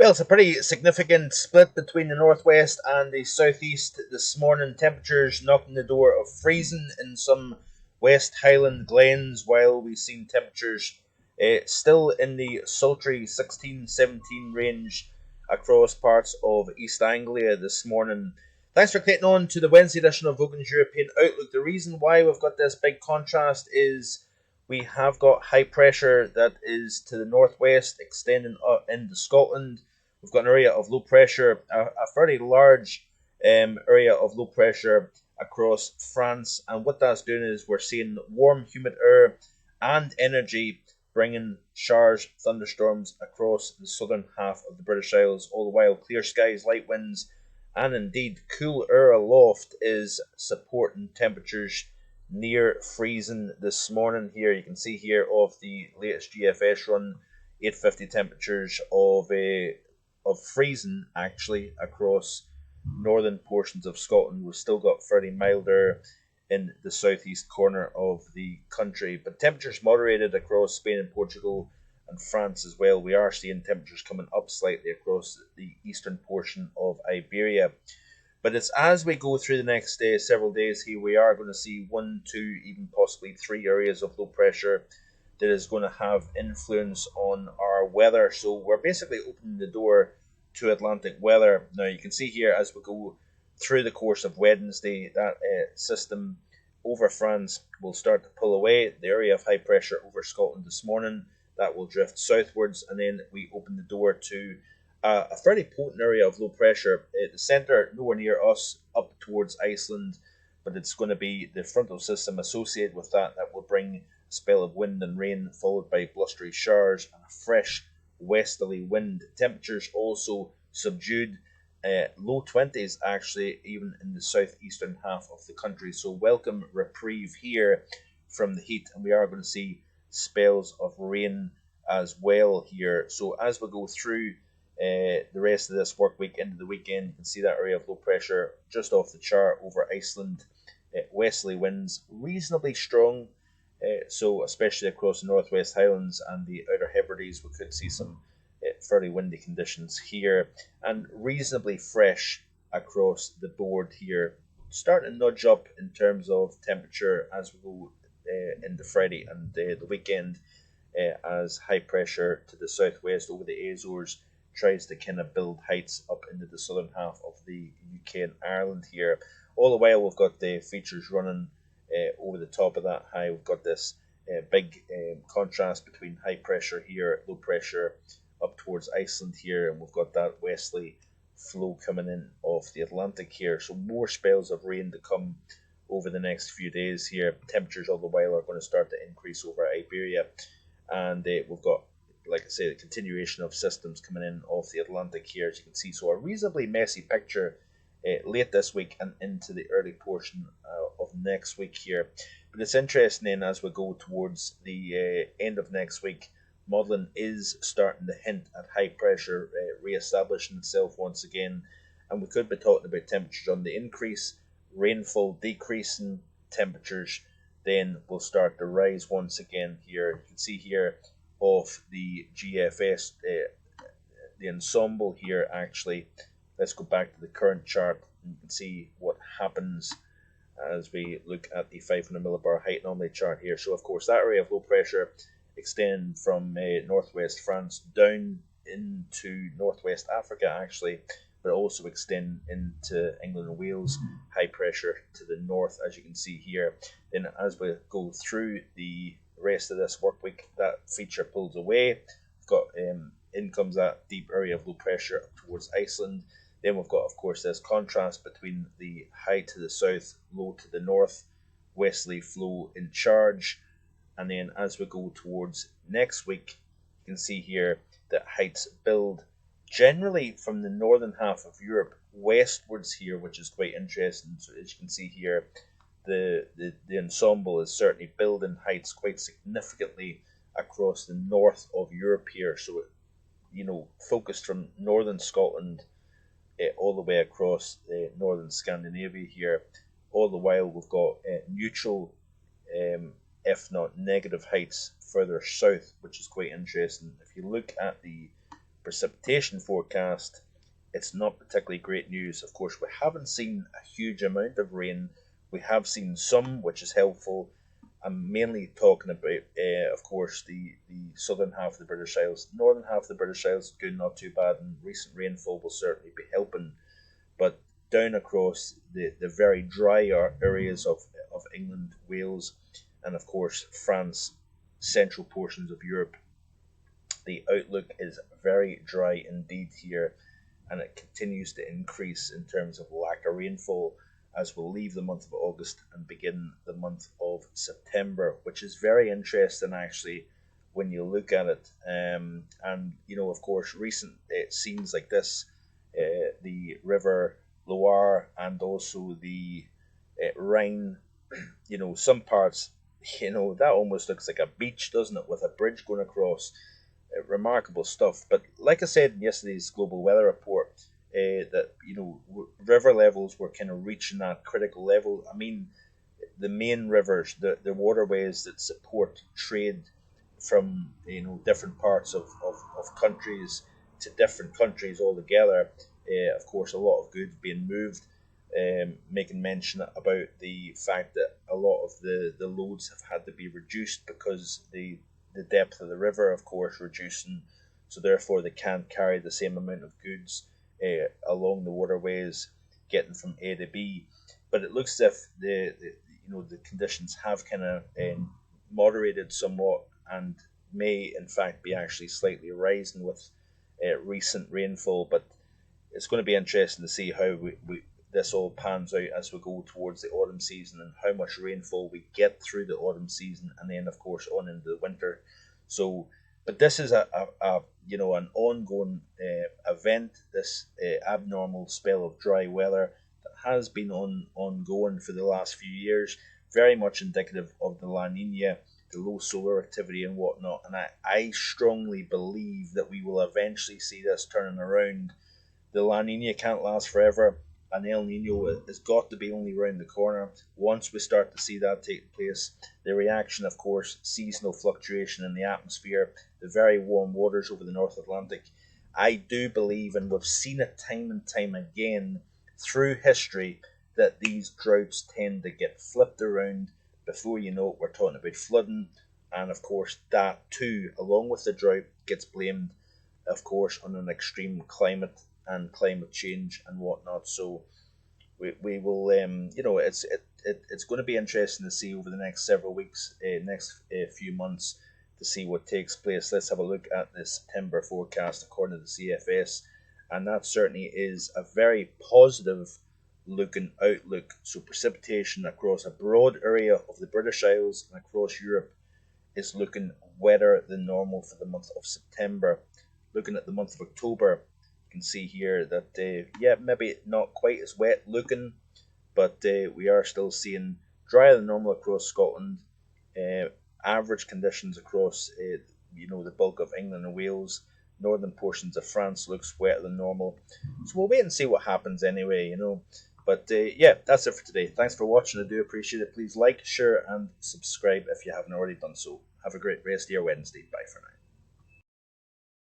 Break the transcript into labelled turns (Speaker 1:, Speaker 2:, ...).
Speaker 1: Well, it's a pretty significant split between the northwest and the southeast this morning. Temperatures knocking the door of freezing in some West Highland glens, while we've seen temperatures still in the sultry 16, 17 range across parts of East Anglia this morning. Thanks for clicking on to the Wednesday edition of Vogan's European Outlook. The reason why we've got this big contrast is we have got high pressure that is to the northwest, extending into Scotland. We've got an area of low pressure, a fairly large area of low pressure across France. And what that's doing is we're seeing warm, humid air and energy bringing showers, thunderstorms across the southern half of the British Isles. All the while, clear skies, light winds, and indeed cool air aloft is supporting temperatures near freezing this morning. Here you can see here of the latest GFS run, 850 temperatures of freezing actually across northern portions of Scotland. We've still got fairly milder in the southeast corner of the country, but temperatures moderated across Spain and Portugal and France as well. We are seeing temperatures coming up slightly across the eastern portion of Iberia. But it's as we go through the next several days here, we are going to see one, two, even possibly three areas of low pressure that is going to have influence on our weather. So we're basically opening the door to Atlantic weather. Now you can see here as we go through the course of Wednesday, that system over France will start to pull away. The area of high pressure over Scotland this morning, that will drift southwards, and then we open the door to a fairly potent area of low pressure at the centre, nowhere near us, up towards Iceland, but it's going to be the frontal system associated with that that will bring a spell of wind and rain, followed by blustery showers and a fresh westerly wind. Temperatures also subdued, low 20s actually, even in the southeastern half of the country. So welcome reprieve here from the heat, and we are going to see spells of rain as well here. So as we go through the rest of this work week into the weekend, you can see that area of low pressure just off the chart over Iceland. Westerly winds reasonably strong, so especially across the Northwest Highlands and the Outer Hebrides, we could see some fairly windy conditions here, and reasonably fresh across the board here. Starting to nudge up in terms of temperature as we go into Friday and the weekend, as high pressure to the southwest over the Azores tries to kind of build heights up into the southern half of the UK and Ireland here. All the while we've got the features running over the top of that high. We've got this big contrast between high pressure here, low pressure up towards Iceland here, and we've got that westerly flow coming in off the Atlantic here. So more spells of rain to come over the next few days here. Temperatures all the while are going to start to increase over Iberia, and we've got, like I say, the continuation of systems coming in off the Atlantic here, as you can see. So a reasonably messy picture late this week and into the early portion of next week here. But it's interesting then as we go towards the end of next week, modelling is starting to hint at high pressure re-establishing itself once again, and we could be talking about temperatures on the increase, rainfall decreasing, temperatures then will start to rise once again here. You can see here of the GFS, the ensemble here actually. Let's go back to the current chart and you can see what happens as we look at the 500 millibar height anomaly chart here. So of course that area of low pressure extend from northwest France down into northwest Africa actually, but also extend into England and Wales. High pressure to the north, as you can see here. Then as we go through the rest of this work week, that feature pulls away. We've got in comes that deep area of low pressure up towards Iceland. Then we've got, of course, this contrast between the high to the south, low to the north, westerly flow in charge. And then as we go towards next week, you can see here that heights build generally from the northern half of Europe westwards here, which is quite interesting. So as you can see here, the ensemble is certainly building heights quite significantly across the north of Europe here. So, focused from northern Scotland all the way across northern Scandinavia here. All the while we've got neutral, if not negative heights further south, which is quite interesting. If you look at the precipitation forecast, it's not particularly great news. Of course, we haven't seen a huge amount of rain. We have seen some, which is helpful. I'm mainly talking about, of course, the southern half of the British Isles. Northern half of the British Isles, good, not too bad, and recent rainfall will certainly be helping. But down across the very dry areas of England, Wales, and of course France, central portions of Europe, the outlook is very dry indeed here, and it continues to increase in terms of lack of rainfall as we'll leave the month of August and begin the month of September, which is very interesting actually when you look at it. And of course, recent scenes like this, the River Loire and also the Rhine, some parts, that almost looks like a beach, doesn't it, with a bridge going across. Remarkable stuff. But like I said in yesterday's global weather report, that river levels were kind of reaching that critical level. I mean, the main rivers, the waterways that support trade from different parts of countries to different countries altogether. Of course, a lot of goods being moved. Making mention about the fact that a lot of the loads have had to be reduced because the depth of the river, of course, reducing, so therefore they can't carry the same amount of goods along the waterways, getting from A to B. But it looks as if the conditions have kind of moderated somewhat and may in fact be actually slightly rising with recent rainfall. But it's going to be interesting to see how this all pans out as we go towards the autumn season and how much rainfall we get through the autumn season and then of course on into the winter. So, but this is an ongoing event. This abnormal spell of dry weather that has been ongoing for the last few years, very much indicative of the La Nina, the low solar activity and whatnot. And I strongly believe that we will eventually see this turning around. The La Nina can't last forever, and El Nino has got to be only around the corner. Once we start to see that take place, the reaction, of course, seasonal fluctuation in the atmosphere, the very warm waters over the North Atlantic, I do believe, and we've seen it time and time again through history, that these droughts tend to get flipped around. Before you know it, we're talking about flooding, and of course that too, along with the drought, gets blamed, of course, on an extreme climate and climate change and whatnot. So we will, it's going to be interesting to see over the next several weeks, next few months, to see what takes place. Let's have a look at the September forecast according to the CFS, and that certainly is a very positive looking outlook. So precipitation across a broad area of the British Isles and across Europe is looking wetter than normal for the month of September. Looking at the month of October, can see here that maybe not quite as wet looking, but we are still seeing drier than normal across Scotland, average conditions across the bulk of England and Wales. Northern portions of France looks wetter than normal, so we'll wait and see what happens anyway. But that's it for today. Thanks for watching. I do appreciate it. Please like, share and subscribe if you haven't already done so. Have a great rest of your Wednesday. Bye for now.